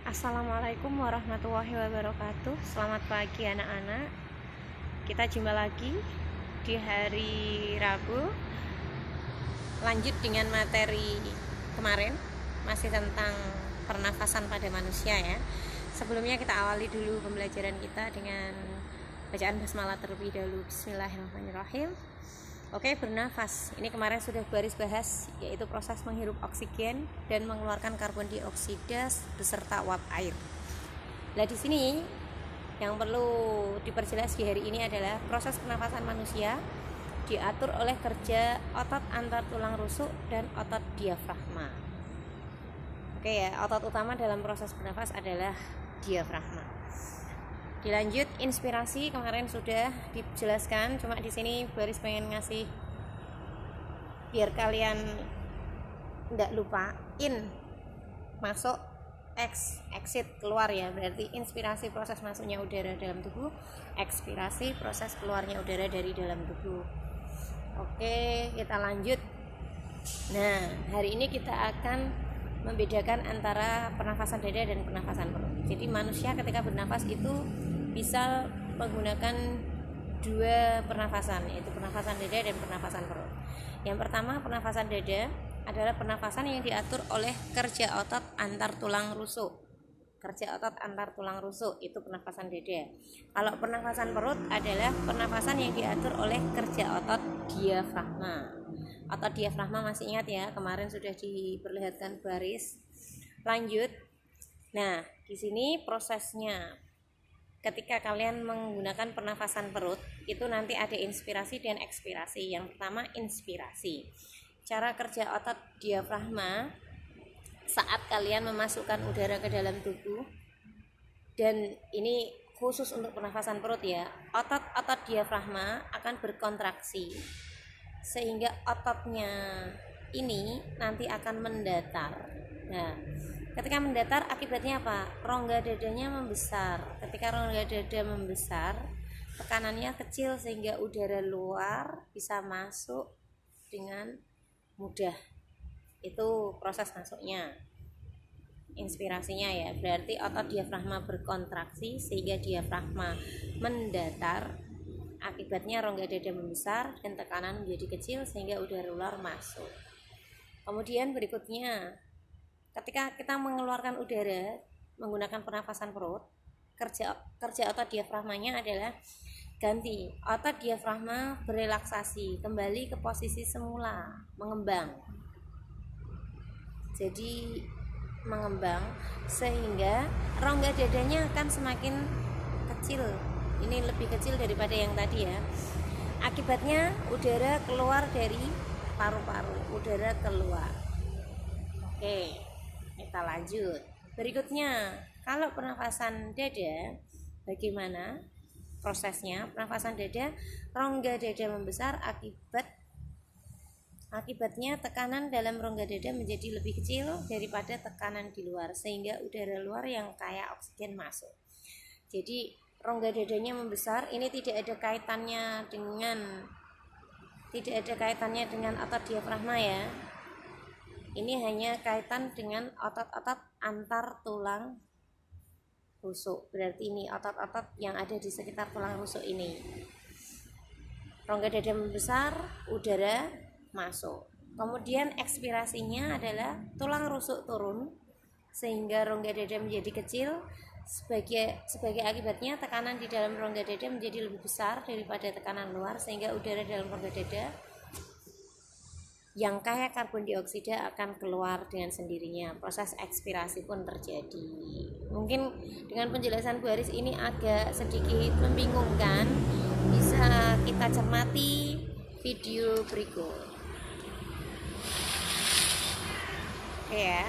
Assalamualaikum warahmatullahi wabarakatuh. Selamat pagi anak-anak. Kita jumpa lagi di hari Rabu. Lanjut dengan materi kemarin, masih tentang pernafasan pada manusia ya. Sebelumnya kita awali dulu pembelajaran kita dengan bacaan basmalah terlebih dahulu. Bismillahirrahmanirrahim. Oke, bernafas. Ini kemarin sudah Baris bahas, yaitu proses menghirup oksigen dan mengeluarkan karbon dioksida beserta uap air. Nah, di sini yang perlu diperjelas di hari ini adalah proses pernafasan manusia diatur oleh kerja otot antar tulang rusuk dan otot diafragma. Oke ya, otot utama dalam proses bernafas adalah diafragma. Dilanjut inspirasi, kemarin sudah dijelaskan, cuma di sini Baris pengen ngasih biar kalian enggak lupa. In masuk, exit keluar ya. Berarti inspirasi proses masuknya udara dalam tubuh, ekspirasi proses keluarnya udara dari dalam tubuh. Oke, kita lanjut. Nah, hari ini kita akan membedakan antara pernafasan dada dan pernafasan perut. Jadi manusia ketika bernafas itu bisa menggunakan dua pernafasan, yaitu pernafasan dada dan pernafasan perut. Yang pertama, pernafasan dada adalah pernafasan yang diatur oleh kerja otot antar tulang rusuk. Kerja otot antar tulang rusuk itu pernafasan dada. Kalau pernafasan perut adalah pernafasan yang diatur oleh kerja otot diafragma. Otot diafragma masih ingat ya, kemarin sudah diperlihatkan Baris. Lanjut. Nah, di sini prosesnya ketika kalian menggunakan pernafasan perut itu nanti ada inspirasi dan ekspirasi. Yang pertama inspirasi. Cara kerja otot diafragma saat kalian memasukkan udara ke dalam tubuh, dan ini khusus untuk pernafasan perut ya. Otot-otot diafragma akan berkontraksi sehingga ototnya ini nanti akan mendatar. Nah, ketika mendatar akibatnya apa? Rongga dadanya membesar. Ketika rongga dada membesar, tekanannya kecil sehingga udara luar bisa masuk dengan mudah. Itu proses masuknya. Inspirasinya ya, berarti otot diafragma berkontraksi sehingga diafragma mendatar. Akibatnya rongga dada membesar dan tekanan menjadi kecil sehingga udara luar masuk. Kemudian berikutnya, ketika kita mengeluarkan udara menggunakan pernafasan perut, kerja otot diafragmanya adalah ganti. Otot diafragma berelaksasi, kembali ke posisi semula, mengembang. Jadi mengembang sehingga rongga dadanya akan semakin kecil. Ini lebih kecil daripada yang tadi ya. Akibatnya udara keluar dari paru-paru, udara keluar. Oke, kita lanjut. Berikutnya, kalau pernafasan dada, bagaimana prosesnya? Pernafasan dada, rongga dada membesar, akibatnya tekanan dalam rongga dada menjadi lebih kecil daripada tekanan di luar, sehingga udara luar yang kaya oksigen masuk. Jadi rongga dadanya membesar, ini tidak ada kaitannya dengan otot diafragma ya. Ini hanya kaitan dengan otot-otot antar tulang rusuk. Berarti ini otot-otot yang ada di sekitar tulang rusuk ini. Rongga dada membesar, udara masuk. Kemudian ekspirasinya adalah tulang rusuk turun sehingga rongga dada menjadi kecil. Sebagai akibatnya tekanan di dalam rongga dada menjadi lebih besar daripada tekanan luar, sehingga udara dalam rongga dada yang kaya karbon dioksida akan keluar dengan sendirinya. Proses ekspirasi pun terjadi. Mungkin dengan penjelasan Baris ini agak sedikit membingungkan, bisa kita cermati video berikut. Oke ya.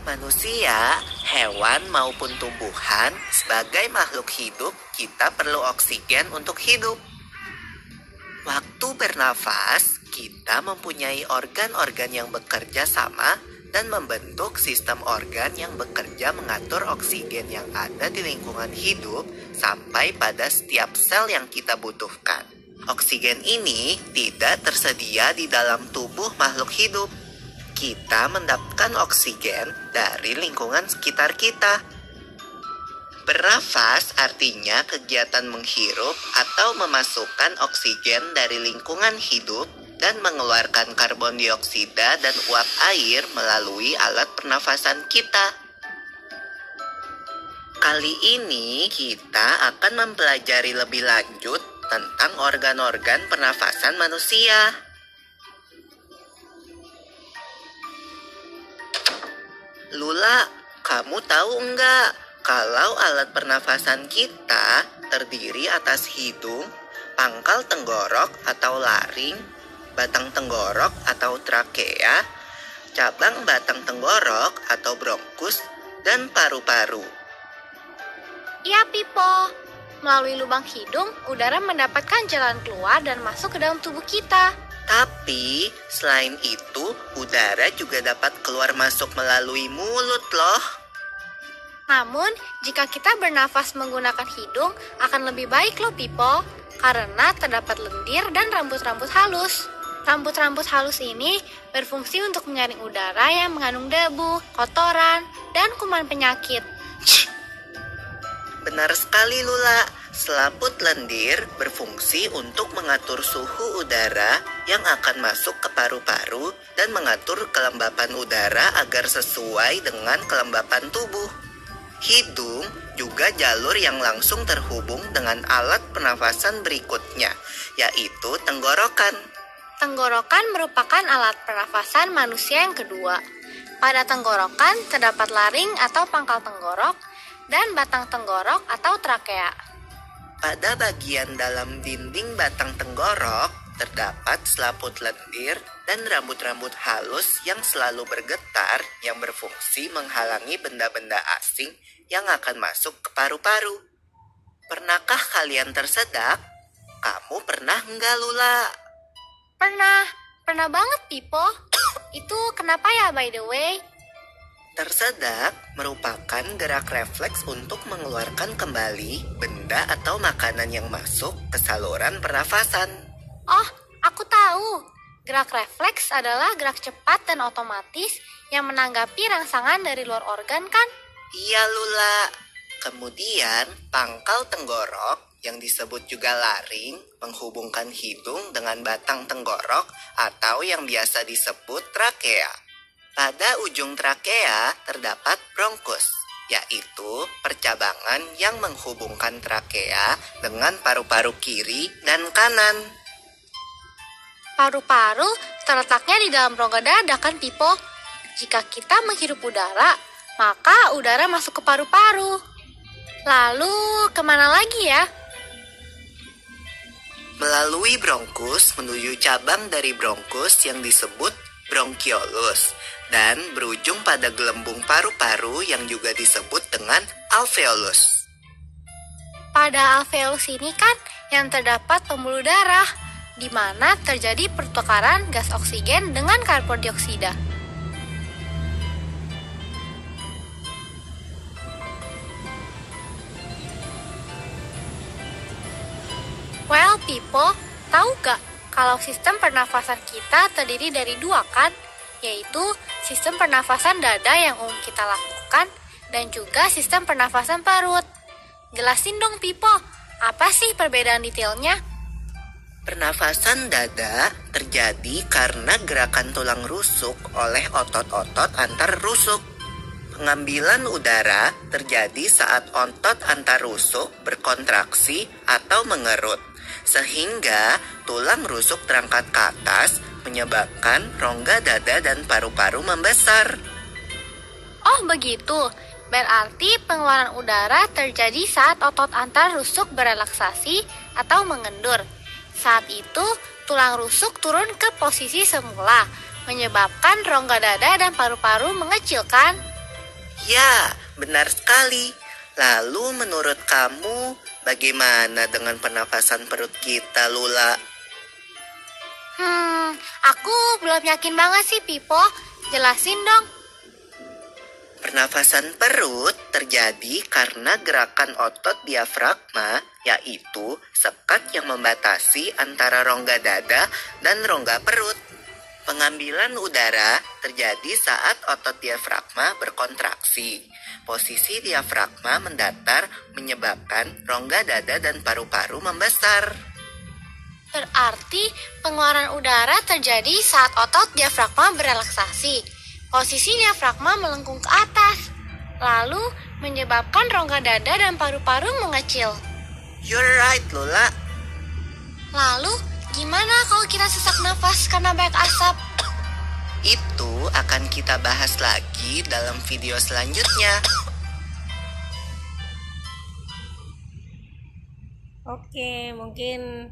Manusia, hewan maupun tumbuhan, sebagai makhluk hidup, kita perlu oksigen untuk hidup. Waktu bernafas, kita mempunyai organ-organ yang bekerja sama dan membentuk sistem organ yang bekerja mengatur oksigen yang ada di lingkungan hidup sampai pada setiap sel yang kita butuhkan. Oksigen ini tidak tersedia di dalam tubuh makhluk hidup. kita mendapatkan oksigen dari lingkungan sekitar kita. Bernafas artinya kegiatan menghirup atau memasukkan oksigen dari lingkungan hidup dan mengeluarkan karbon dioksida dan uap air melalui alat pernafasan kita. Kali ini kita akan mempelajari lebih lanjut tentang organ-organ pernafasan manusia. Lula, kamu tahu enggak kalau alat pernafasan kita terdiri atas hidung, pangkal tenggorok atau laring, batang tenggorok atau trakea, cabang batang tenggorok atau bronkus, dan paru-paru. Iya, Pipo. Melalui lubang hidung, udara mendapatkan jalan keluar dan masuk ke dalam tubuh kita. Tapi, selain itu, udara juga dapat keluar masuk melalui mulut loh. Namun, jika kita bernafas menggunakan hidung, akan lebih baik loh, Pipo. Karena terdapat lendir dan rambut-rambut halus. Rambut-rambut halus ini berfungsi untuk menyaring udara yang mengandung debu, kotoran, dan kuman penyakit. Benar sekali, Lula. Selaput lendir berfungsi untuk mengatur suhu udara yang akan masuk ke paru-paru dan mengatur kelembapan udara agar sesuai dengan kelembapan tubuh. Hidung juga jalur yang langsung terhubung dengan alat pernafasan berikutnya, yaitu tenggorokan. Tenggorokan merupakan alat pernafasan manusia yang kedua. Pada tenggorokan terdapat laring atau pangkal tenggorok dan batang tenggorok atau trakea. Pada bagian dalam dinding batang tenggorok terdapat selaput lendir dan rambut-rambut halus yang selalu bergetar yang berfungsi menghalangi benda-benda asing yang akan masuk ke paru-paru. Pernahkah kalian tersedak? Kamu pernah enggak, Lula? Pernah banget, Pipo. Itu kenapa ya, by the way? Tersedak merupakan gerak refleks untuk mengeluarkan kembali benda atau makanan yang masuk ke saluran pernafasan. Oh, aku tahu. Gerak refleks adalah gerak cepat dan otomatis yang menanggapi rangsangan dari luar organ, kan? Iya, Lula. Kemudian, pangkal tenggorok yang disebut juga laring menghubungkan hidung dengan batang tenggorok atau yang biasa disebut trakea. Pada ujung trakea terdapat bronkus, yaitu percabangan yang menghubungkan trakea dengan paru-paru kiri dan kanan. Paru-paru terletaknya di dalam rongga dada, kan, Pipo? Jika kita menghirup udara, maka udara masuk ke paru-paru. Lalu, kemana lagi ya? Melalui bronkus menuju cabang dari bronkus yang disebut bronkiolus dan berujung pada gelembung paru-paru yang juga disebut dengan alveolus. Pada alveolus ini kan yang terdapat pembuluh darah, di mana terjadi pertukaran gas oksigen dengan karbon dioksida. Well, Pipo, tahu gak kalau sistem pernafasan kita terdiri dari dua, kan? Yaitu sistem pernafasan dada yang umum kita lakukan dan juga sistem pernafasan perut. Jelasin dong, Pipo, apa sih perbedaan detailnya? Pernafasan dada terjadi karena gerakan tulang rusuk oleh otot-otot antar rusuk. Pengambilan udara terjadi saat otot antar rusuk berkontraksi atau mengerut, sehingga tulang rusuk terangkat ke atas menyebabkan rongga dada dan paru-paru membesar. Oh, begitu. Berarti pengeluaran udara terjadi saat otot antar rusuk berelaksasi atau mengendur. Saat itu, tulang rusuk turun ke posisi semula, menyebabkan rongga dada dan paru-paru mengecil, kan? Ya, benar sekali. Lalu menurut kamu, bagaimana dengan pernafasan perut kita, Lula? Aku belum yakin banget sih, Pipo. Jelasin dong. Pernafasan perut terjadi karena gerakan otot diafragma, yaitu sekat yang membatasi antara rongga dada dan rongga perut. Pengambilan udara terjadi saat otot diafragma berkontraksi. Posisi diafragma mendatar menyebabkan rongga dada dan paru-paru membesar. Berarti pengeluaran udara terjadi saat otot diafragma berelaksasi. Posisi diafragma melengkung ke atas, lalu menyebabkan rongga dada dan paru-paru mengecil. You're right, Lola. Lalu, gimana kalau kita sesak nafas karena banyak asap? Itu akan kita bahas lagi dalam video selanjutnya. Oke, mungkin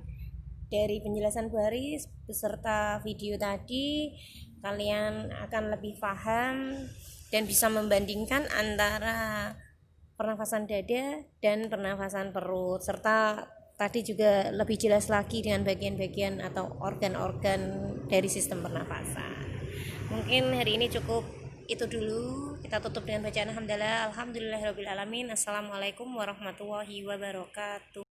dari penjelasan Bu Haris beserta video tadi kalian akan lebih paham dan bisa membandingkan antara pernafasan dada dan pernafasan perut, serta tadi juga lebih jelas lagi dengan bagian-bagian atau organ-organ dari sistem pernafasan. Mungkin hari ini cukup itu dulu. Kita tutup dengan bacaan alhamdulillahirabbil alamin. Assalamualaikum warahmatullahi wabarakatuh.